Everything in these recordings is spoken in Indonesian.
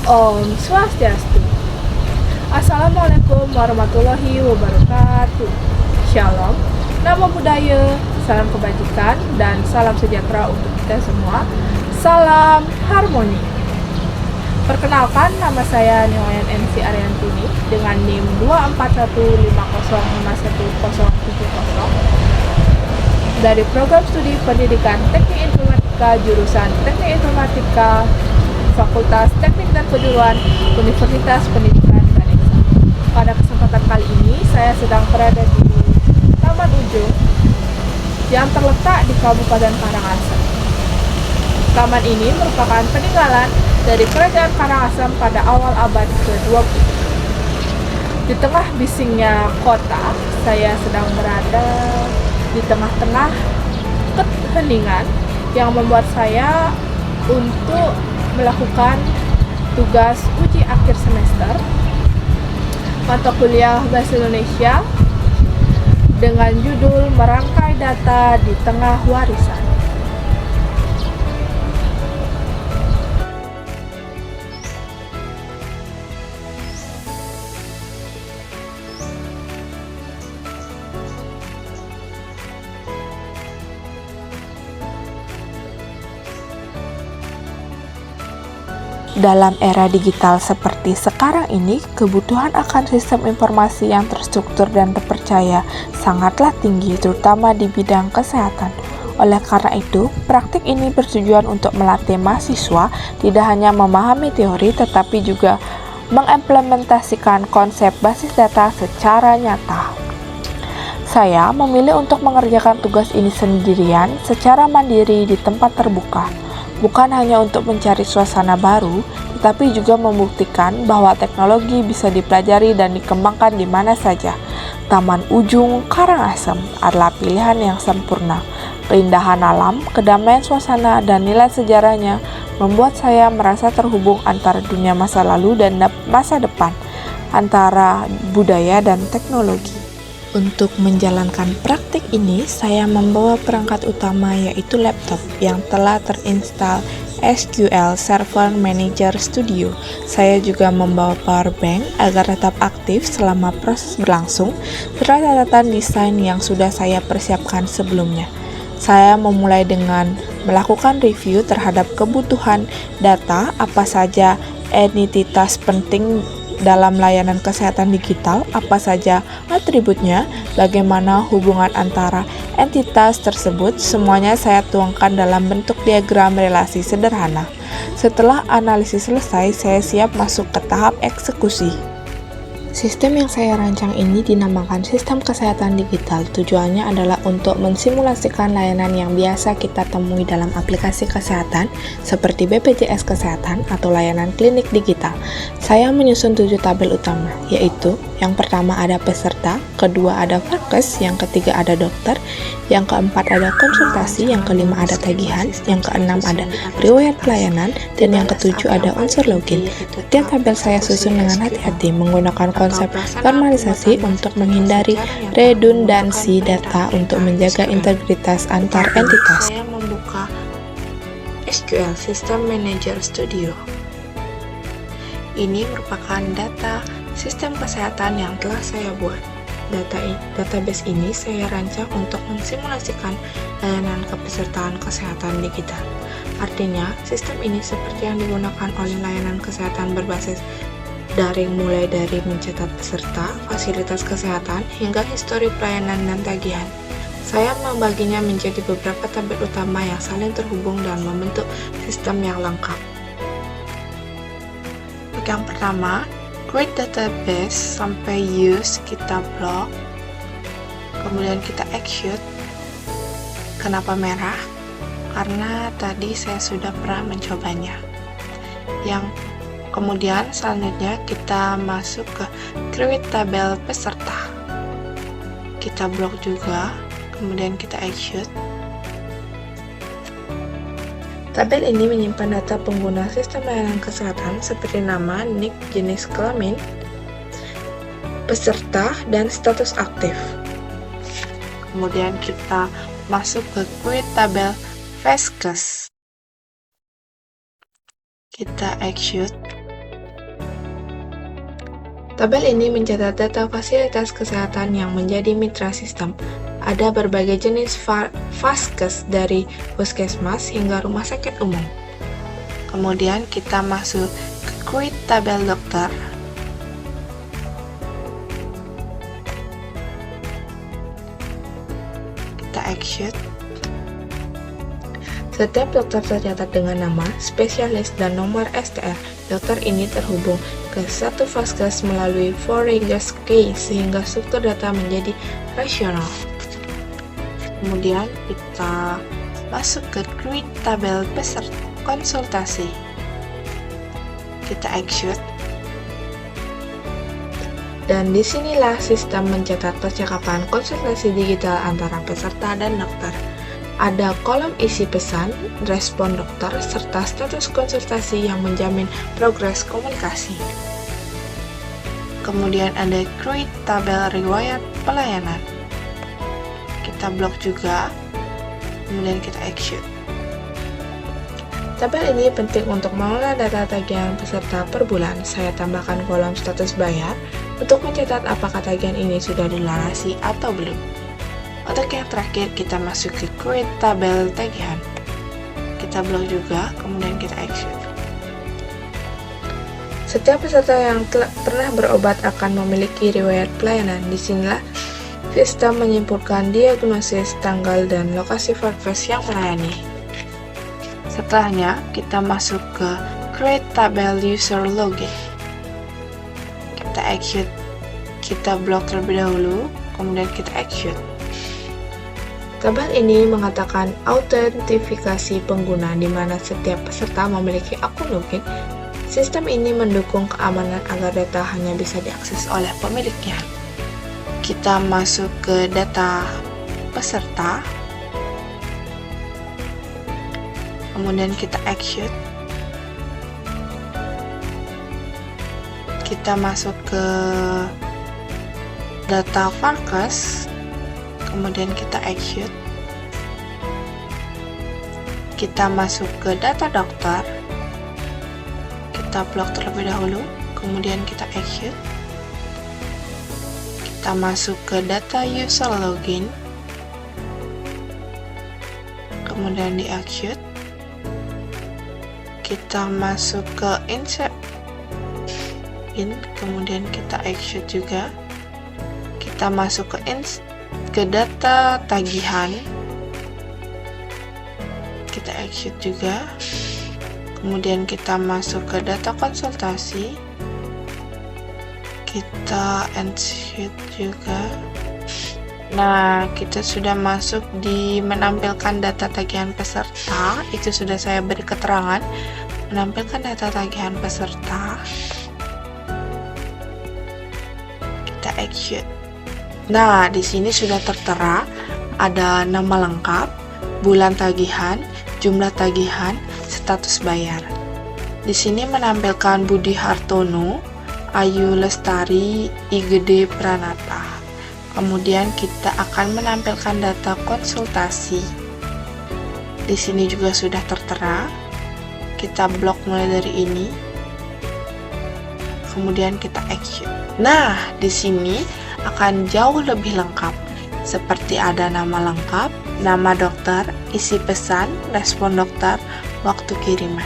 Om Swastiastu. Assalamualaikum warahmatullahi wabarakatuh. Shalom, namo buddhaya, salam kebajikan, dan salam sejahtera untuk kita semua. Salam harmoni. Perkenalkan, nama saya Neoyan NC Ariantini dengan NIM 241505170 dari Program Studi Pendidikan Teknik Informatika jurusan Teknik Informatika Fakultas Teknik dan Kejuruan Universitas Pendidikan Ganesha. Pada kesempatan kali ini, saya sedang berada di Taman Ujung yang terletak di Kabupaten Karangasem. Taman ini merupakan peninggalan dari Kerajaan Karangasem pada awal abad ke-20. Di tengah bisingnya kota, saya sedang berada di tengah-tengah keheningan yang membuat saya untuk melakukan tugas uji akhir semester mata kuliah Bahasa Indonesia dengan judul Merangkai Data di Tengah Warisan. Dalam era digital seperti sekarang ini, kebutuhan akan sistem informasi yang terstruktur dan terpercaya sangatlah tinggi, terutama di bidang kesehatan. Oleh karena itu, praktik ini bertujuan untuk melatih mahasiswa tidak hanya memahami teori, tetapi juga mengimplementasikan konsep basis data secara nyata. Saya memilih untuk mengerjakan tugas ini sendirian secara mandiri di tempat terbuka. Bukan hanya untuk mencari suasana baru, tetapi juga membuktikan bahwa teknologi bisa dipelajari dan dikembangkan di mana saja. Taman Ujung Karangasem adalah pilihan yang sempurna. Keindahan alam, kedamaian suasana, dan nilai sejarahnya membuat saya merasa terhubung antara dunia masa lalu dan masa depan, antara budaya dan teknologi. Untuk menjalankan praktik ini, saya membawa perangkat utama yaitu laptop yang telah terinstal SQL Server Manager Studio. Saya juga membawa power bank agar tetap aktif selama proses berlangsung, serta catatan desain yang sudah saya persiapkan sebelumnya. Saya memulai dengan melakukan review terhadap kebutuhan data, apa saja entitas penting dalam layanan kesehatan digital, apa saja atributnya, bagaimana hubungan antara entitas tersebut, semuanya saya tuangkan dalam bentuk diagram relasi sederhana. Setelah analisis selesai, saya siap masuk ke tahap eksekusi. Sistem yang saya rancang ini dinamakan sistem kesehatan digital. Tujuannya adalah untuk mensimulasikan layanan yang biasa kita temui dalam aplikasi kesehatan seperti BPJS Kesehatan atau layanan klinik digital. Saya menyusun 7 tabel utama, yaitu yang pertama ada peserta, kedua ada vaskes, yang ketiga ada dokter, yang keempat ada konsultasi, yang kelima ada tagihan, yang keenam ada riwayat pelayanan, dan yang ketujuh ada unsur login. Setiap tabel saya susun dengan hati-hati menggunakan konsep normalisasi untuk menghindari redundansi data untuk menjaga integritas antar entitas. Saya membuka SQL System Manager Studio. Ini merupakan data sistem kesehatan yang telah saya buat. Database ini saya rancang untuk mensimulasikan layanan kepesertaan kesehatan digital. Artinya, sistem ini seperti yang digunakan oleh layanan kesehatan berbasis daring, mulai dari mencatat peserta, fasilitas kesehatan, hingga histori pelayanan dan tagihan. Saya membaginya menjadi beberapa tabel utama yang saling terhubung dan membentuk sistem yang lengkap. Yang pertama, create database sampai use kita blok, kemudian kita execute. Kenapa merah? Karena tadi saya sudah pernah mencobanya. Kemudian selanjutnya kita masuk ke create tabel peserta. Kita blok juga, kemudian kita execute. Tabel ini menyimpan data pengguna sistem layanan kesehatan seperti nama, NIK, jenis kelamin, peserta, dan status aktif. Kemudian kita masuk ke create tabel vaskes. Kita execute. Tabel ini mencatat data fasilitas kesehatan yang menjadi mitra sistem. Ada berbagai jenis vaskes dari puskesmas hingga rumah sakit umum. Kemudian kita masuk ke create tabel dokter. Kita execute. Setiap dokter tercatat dengan nama, spesialis, dan nomor STR. Dokter ini terhubung ke satu vaskes melalui Fourier key sehingga struktur data menjadi rasional. Kemudian kita masuk ke create tabel peserta konsultasi. Kita execute. Dan disinilah sistem mencatat percakapan konsultasi digital antara peserta dan dokter. Ada kolom isi pesan, respon dokter, serta status konsultasi yang menjamin progres komunikasi. Kemudian ada create tabel riwayat pelayanan. Kita blok juga, kemudian kita execute. Tabel ini penting untuk mengelola data tagihan peserta per bulan. Saya tambahkan kolom status bayar untuk mencatat apakah tagihan ini sudah dilunasi atau belum. Untuk yang terakhir, kita masuk ke create tabel tagihan. Kita blok juga, kemudian kita execute. Setiap peserta yang pernah berobat akan memiliki riwayat pelayanan. Disinilah sistem menyimpulkan diagnosis, tanggal, dan lokasi vaskes yang melayani. Setelahnya, kita masuk ke create tabel user login. Kita execute, kita blok terlebih dahulu, kemudian kita execute. Tabel ini mengatakan autentifikasi pengguna di mana setiap peserta memiliki akun login. Sistem ini mendukung keamanan agar data hanya bisa diakses oleh pemiliknya. Kita masuk ke data peserta. Kemudian kita execute. Kita masuk ke data vaskes. Kemudian kita execute. Kita masuk ke data dokter. Kita blok terlebih dahulu, kemudian kita execute. Kita masuk ke data user login. Kemudian di execute. Kita masuk ke insert in, kemudian kita execute juga. Kita masuk ke data tagihan, kita execute juga. Kemudian kita masuk ke data konsultasi, kita execute juga. Nah, kita sudah masuk di menampilkan data tagihan peserta. Itu sudah saya beri keterangan, menampilkan data tagihan peserta. Kita execute. Nah, di sini sudah tertera ada nama lengkap, bulan tagihan, jumlah tagihan, status bayar. Di sini menampilkan Budi Hartono, Ayu Lestari, IGD Pranata. Kemudian kita akan menampilkan data konsultasi. Di sini juga sudah tertera. Kita blok mulai dari ini. Kemudian kita execute. Nah, di sini akan jauh lebih lengkap, seperti ada nama lengkap, nama dokter, isi pesan, respon dokter, waktu kiriman.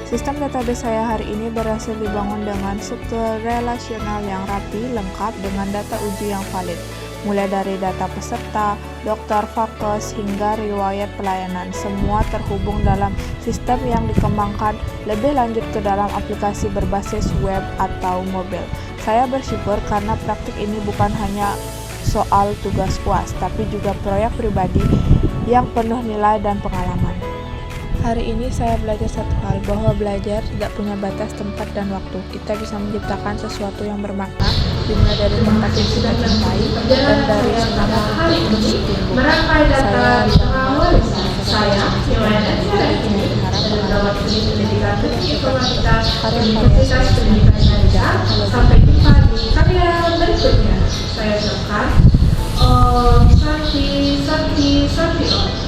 Sistem database saya hari ini berhasil dibangun dengan struktur relasional yang rapi, lengkap, dengan data uji yang valid. Mulai dari data peserta, dokter, vaskes, hingga riwayat pelayanan. Semua terhubung dalam sistem yang dikembangkan lebih lanjut ke dalam aplikasi berbasis web atau mobil. Saya bersyukur karena praktik ini bukan hanya soal tugas UAS, tapi juga proyek pribadi yang penuh nilai dan pengalaman. Hari ini saya belajar satu hal, bahwa belajar tidak punya batas tempat dan waktu. Kita bisa menciptakan sesuatu yang bermakna, dimulai dari tempat yang kita cintai dan dari semangat untuk terus tumbuh. Saya Informatika Universitas Pendidikan Indonesia. Sampai jumpa di karya berikutnya. Saya ucapkan Om Santi Santi Santi Om.